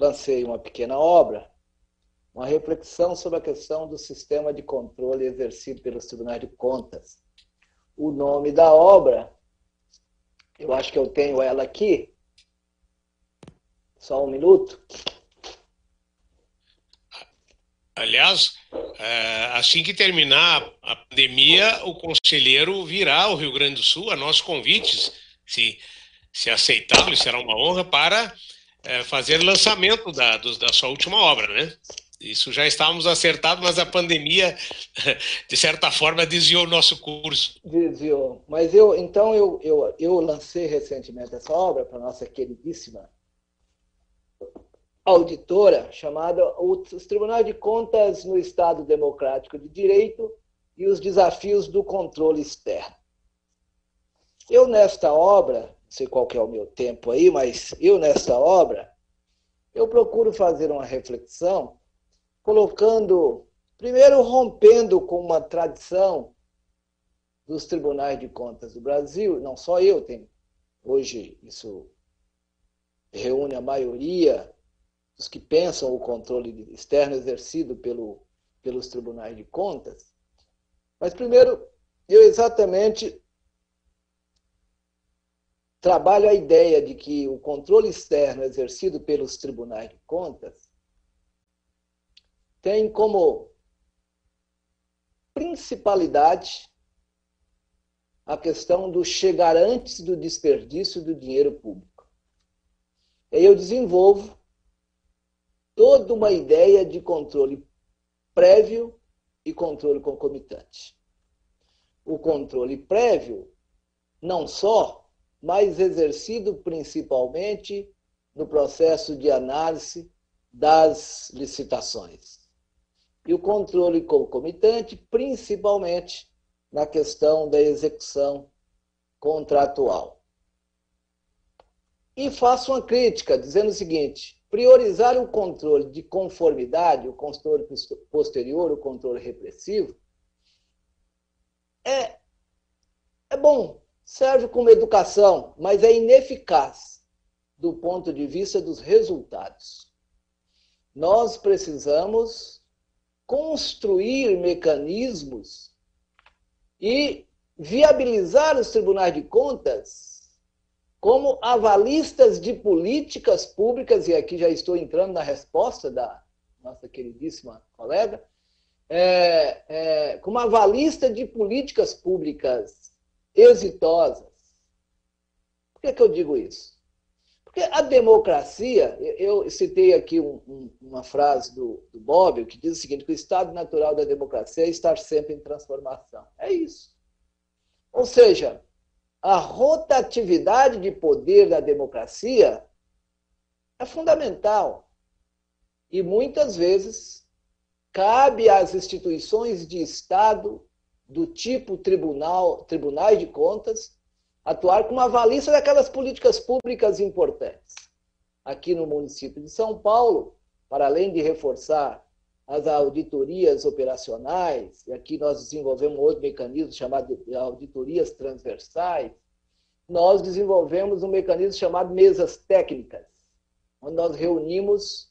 lancei uma pequena obra, uma reflexão sobre a questão do sistema de controle exercido pelos tribunais de contas. O nome da obra, eu acho que eu tenho ela aqui, só um minuto. Aliás, assim que terminar a pandemia, o conselheiro virá ao Rio Grande do Sul a nossos convites, se aceitá-lo, será uma honra, para fazer lançamento da sua última obra, né? Isso já estávamos acertados, mas a pandemia, de certa forma, desviou o nosso curso. Desviou. Mas eu lancei recentemente essa obra para a nossa queridíssima auditora, chamada Os Tribunais de Contas no Estado Democrático de Direito e os Desafios do Controle Externo. Eu, nesta obra, não sei qual que é o meu tempo aí, mas nesta obra, eu procuro fazer uma reflexão, colocando, primeiro rompendo com uma tradição dos tribunais de contas do Brasil, não só eu, hoje isso reúne a maioria dos que pensam o controle externo exercido pelos tribunais de contas. Mas primeiro, eu exatamente trabalho a ideia de que o controle externo exercido pelos tribunais de contas tem como principalidade a questão do chegar antes do desperdício do dinheiro público. E aí eu desenvolvo toda uma ideia de controle prévio e controle concomitante. O controle prévio, não só, mas exercido principalmente no processo de análise das licitações. E o controle concomitante, principalmente na questão da execução contratual. E faço uma crítica, dizendo o seguinte: priorizar o controle de conformidade, o controle posterior, o controle repressivo, é bom, serve como educação, mas é ineficaz do ponto de vista dos resultados. Nós precisamos construir mecanismos e viabilizar os tribunais de contas como avalistas de políticas públicas, e aqui já estou entrando na resposta da nossa queridíssima colega, como avalista de políticas públicas exitosas. Por que eu digo isso? Porque a democracia, eu citei aqui uma frase do Bobbio, que diz o seguinte, que o estado natural da democracia é estar sempre em transformação. É isso. Ou seja, a rotatividade de poder da democracia é fundamental. E muitas vezes cabe às instituições de Estado, do tipo tribunais de contas, atuar como avalista daquelas políticas públicas importantes. Aqui no município de São Paulo, para além de reforçar as auditorias operacionais, e aqui nós desenvolvemos um outro mecanismo chamado de auditorias transversais, nós desenvolvemos um mecanismo chamado mesas técnicas, onde nós reunimos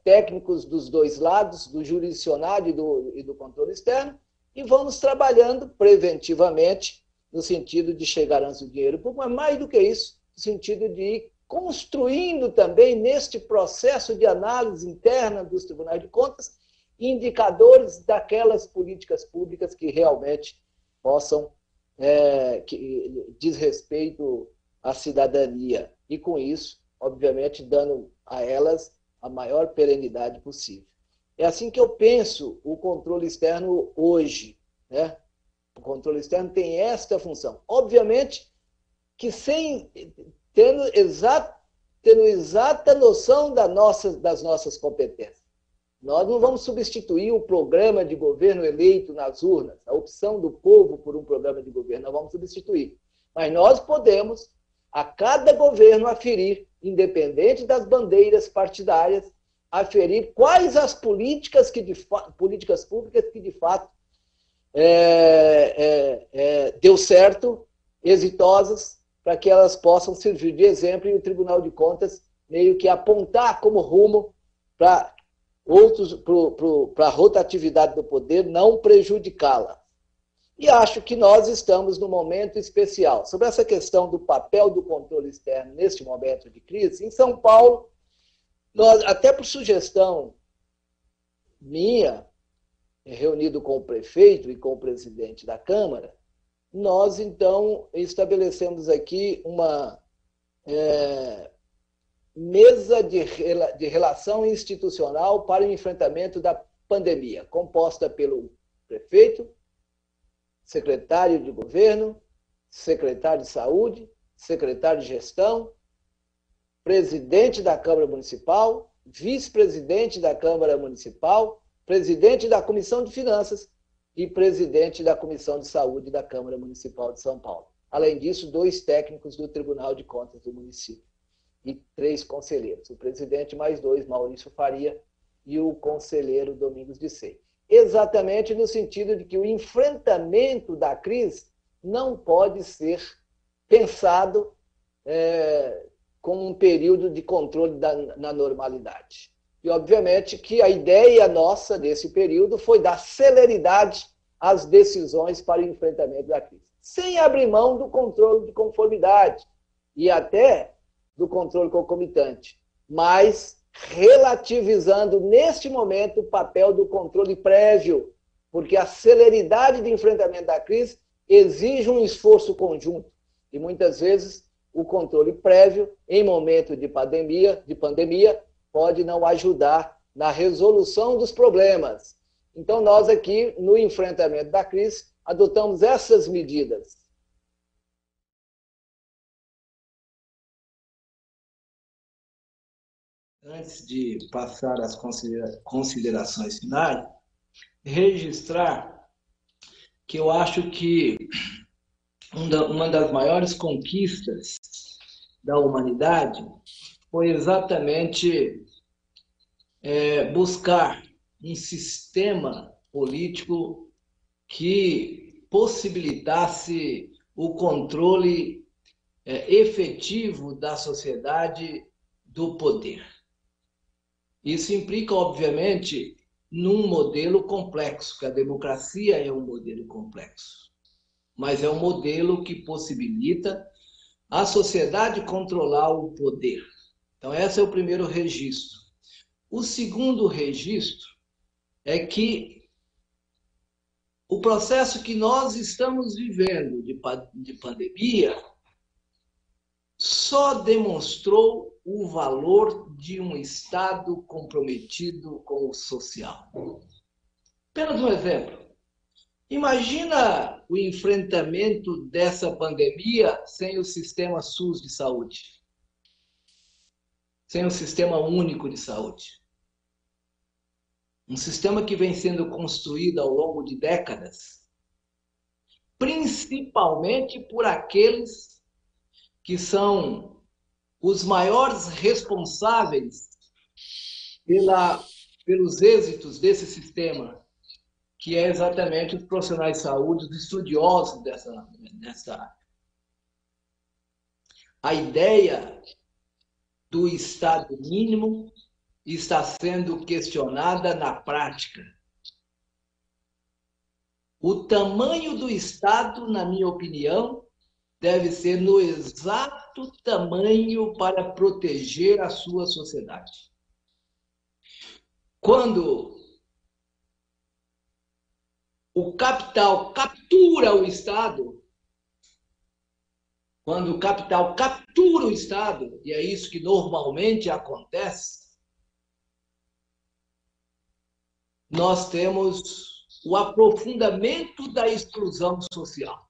técnicos dos dois lados, do jurisdicionário e do controle externo, e vamos trabalhando preventivamente no sentido de chegar antes do dinheiro público, mas mais do que isso, no sentido de ir construindo também, neste processo de análise interna dos tribunais de contas, indicadores daquelas políticas públicas que realmente possam que diz respeito à cidadania. E com isso, obviamente, dando a elas a maior perenidade possível. É assim que eu penso o controle externo hoje, né? O controle externo tem esta função. Obviamente que tendo exata noção das nossas competências. Nós não vamos substituir o programa de governo eleito nas urnas, a opção do povo por um programa de governo, nós vamos substituir. Mas nós podemos, a cada governo, aferir, independente das bandeiras partidárias, aferir quais as políticas públicas que de fato deu certo, exitosas, para que elas possam servir de exemplo e o Tribunal de Contas meio que apontar como rumo para para a rotatividade do poder, não prejudicá-la. E acho que nós estamos num momento especial. Sobre essa questão do papel do controle externo neste momento de crise, em São Paulo, nós, até por sugestão minha, reunido com o prefeito e com o presidente da Câmara, nós, então, estabelecemos aqui uma mesa de relação institucional para o enfrentamento da pandemia, composta pelo prefeito, secretário de governo, secretário de saúde, secretário de gestão, presidente da Câmara Municipal, vice-presidente da Câmara Municipal, presidente da Comissão de Finanças e presidente da Comissão de Saúde da Câmara Municipal de São Paulo. Além disso, 2 técnicos do Tribunal de Contas do município e 3 conselheiros. O presidente mais 2, Maurício Faria, e o conselheiro Domingos de Sei. Exatamente no sentido de que o enfrentamento da crise não pode ser pensado como um período de controle na normalidade. E, obviamente, que a ideia nossa desse período foi dar celeridade às decisões para o enfrentamento da crise, sem abrir mão do controle de conformidade e até do controle concomitante, mas relativizando, neste momento, o papel do controle prévio, porque a celeridade de enfrentamento da crise exige um esforço conjunto, e muitas vezes o controle prévio, em momento de pandemia, pode não ajudar na resolução dos problemas. Então, nós aqui, no enfrentamento da crise, adotamos essas medidas. Antes de passar às considerações finais, registrar que eu acho que uma das maiores conquistas da humanidade foi exatamente buscar um sistema político que possibilitasse o controle efetivo da sociedade do poder. Isso implica, obviamente, num modelo complexo, que a democracia é um modelo complexo, mas é um modelo que possibilita a sociedade controlar o poder. Então, esse é o primeiro registro. O segundo registro é que o processo que nós estamos vivendo de pandemia só demonstrou o valor de um Estado comprometido com o social. Apenas um exemplo. Imagina o enfrentamento dessa pandemia sem o sistema SUS de saúde, sem o sistema único de saúde. Um sistema que vem sendo construído ao longo de décadas, principalmente por aqueles que são os maiores responsáveis pelos êxitos desse sistema, que é exatamente os profissionais de saúde, os estudiosos dessa área. A ideia do Estado mínimo está sendo questionada na prática. O tamanho do Estado, na minha opinião, deve ser no exato tamanho para proteger a sua sociedade. Quando o capital captura o Estado, quando o capital captura o Estado, e é isso que normalmente acontece, nós temos o aprofundamento da exclusão social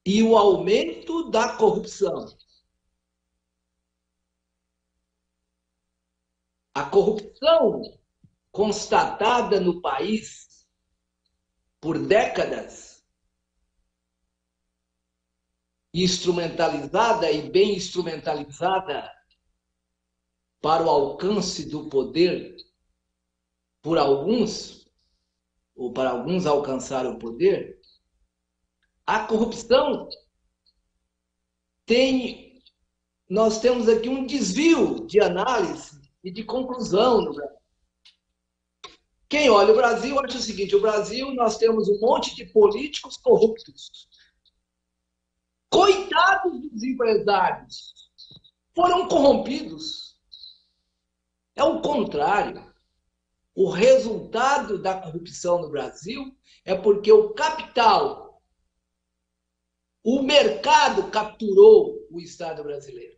e o aumento da corrupção. A corrupção constatada no país por décadas, instrumentalizada e bem instrumentalizada para o alcance do poder por alguns, ou para alguns alcançar o poder, a corrupção tem nós temos aqui um desvio de análise e de conclusão no Brasil. Quem olha o Brasil acha o seguinte: o Brasil, nós temos um monte de políticos corruptos. Coitados dos empresários, foram corrompidos. É o contrário. O resultado da corrupção no Brasil é porque o capital, o mercado capturou o Estado brasileiro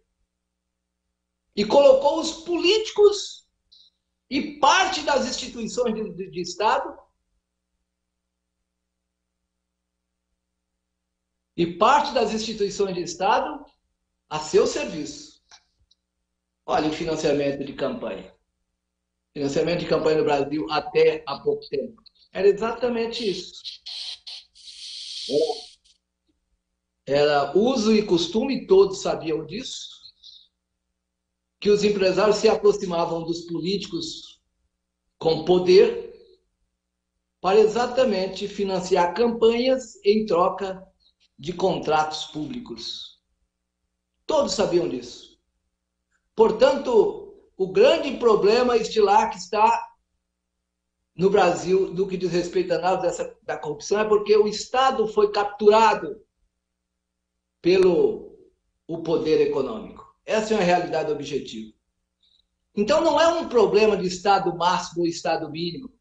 e colocou os políticos e parte das instituições de Estado a seu serviço. Olha o financiamento de campanha. Financiamento de campanha no Brasil até há pouco tempo. Era exatamente isso. Era uso e costume, todos sabiam disso, que os empresários se aproximavam dos políticos com poder para exatamente financiar campanhas em troca de contratos públicos. Todos sabiam disso. Portanto, o grande problema estilar que está no Brasil, no que diz respeito à análise da corrupção, é porque o Estado foi capturado pelo o poder econômico. Essa é uma realidade objetiva. Então, não é um problema de Estado máximo ou Estado mínimo.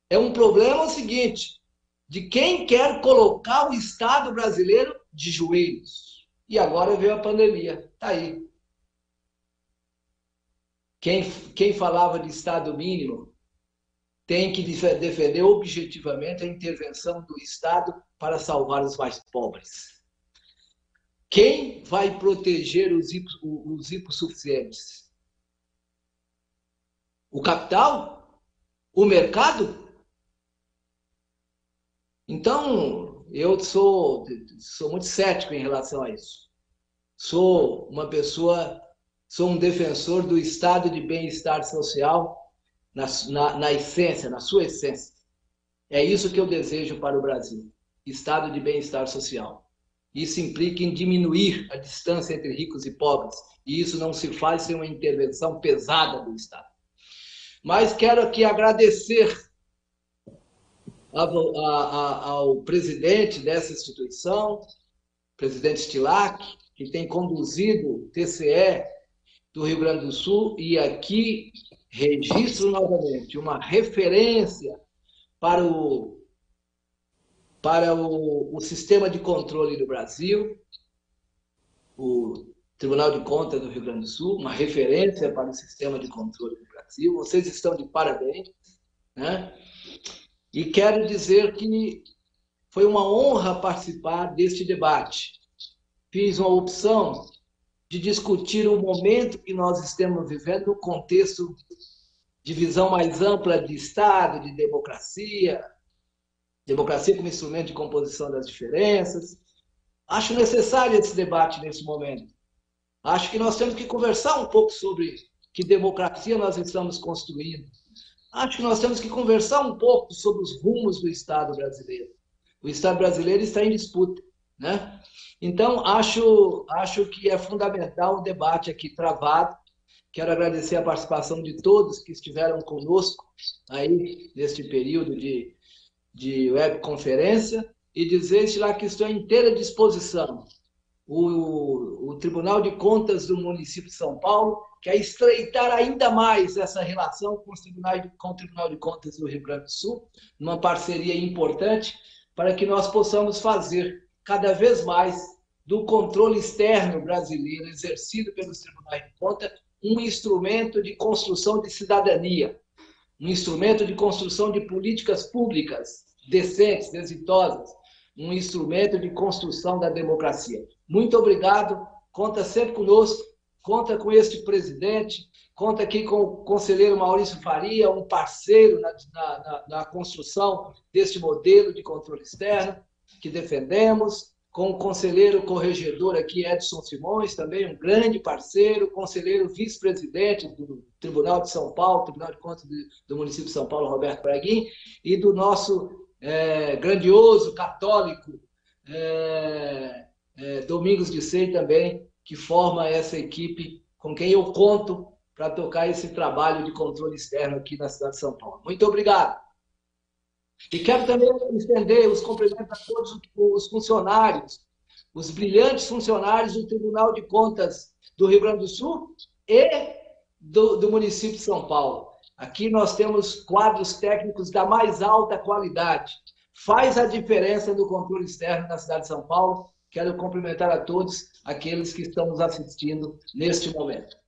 É um problema o seguinte, de quem quer colocar o Estado brasileiro de joelhos. E agora veio a pandemia. Está aí. Quem falava de Estado mínimo tem que defender objetivamente a intervenção do Estado para salvar os mais pobres. Quem vai proteger os hipossuficientes? O capital? O mercado? Então, eu sou muito cético em relação a isso. Sou um defensor do estado de bem-estar social na essência, na sua essência. É isso que eu desejo para o Brasil, estado de bem-estar social. Isso implica em diminuir a distância entre ricos e pobres, e isso não se faz sem uma intervenção pesada do Estado. Mas quero aqui agradecer ao presidente dessa instituição, presidente Stilac, que tem conduzido o TCE do Rio Grande do Sul, e aqui registro novamente uma referência para o sistema de controle do Brasil, o Tribunal de Contas do Rio Grande do Sul, uma referência para o sistema de controle do Brasil. Vocês estão de parabéns, né? E quero dizer que foi uma honra participar deste debate. Fiz uma opção de discutir o momento que nós estamos vivendo no contexto de visão mais ampla de Estado, de democracia como instrumento de composição das diferenças. Acho necessário esse debate nesse momento. Acho que nós temos que conversar um pouco sobre que democracia nós estamos construindo. Acho que nós temos que conversar um pouco sobre os rumos do Estado brasileiro. O Estado brasileiro está em disputa, né? Então, acho que é fundamental o debate aqui travado. Quero agradecer a participação de todos que estiveram conosco aí neste período de webconferência e dizer lá que estou à inteira disposição. O Tribunal de Contas do município de São Paulo quer estreitar ainda mais essa relação com o Tribunal de Contas do Rio Grande do Sul, uma parceria importante para que nós possamos fazer cada vez mais do controle externo brasileiro exercido pelos Tribunais de Contas um instrumento de construção de cidadania, um instrumento de construção de políticas públicas decentes, exitosas, um instrumento de construção da democracia. Muito obrigado, conta sempre conosco, conta com este presidente, conta aqui com o conselheiro Maurício Faria, um parceiro na construção deste modelo de controle externo que defendemos, com o conselheiro corregedor aqui, Edson Simões, também um grande parceiro, conselheiro vice-presidente do Tribunal de São Paulo, Tribunal de Contas do município de São Paulo, Roberto Braguin, e do nosso grandioso católico Domingos de Sei também, que forma essa equipe com quem eu conto para tocar esse trabalho de controle externo aqui na cidade de São Paulo. Muito obrigado. E quero também estender os cumprimentos a todos os funcionários, os brilhantes funcionários do Tribunal de Contas do Rio Grande do Sul e do município de São Paulo. Aqui nós temos quadros técnicos da mais alta qualidade. Faz a diferença do controle externo na cidade de São Paulo. Quero cumprimentar a todos aqueles que estão nos assistindo neste momento.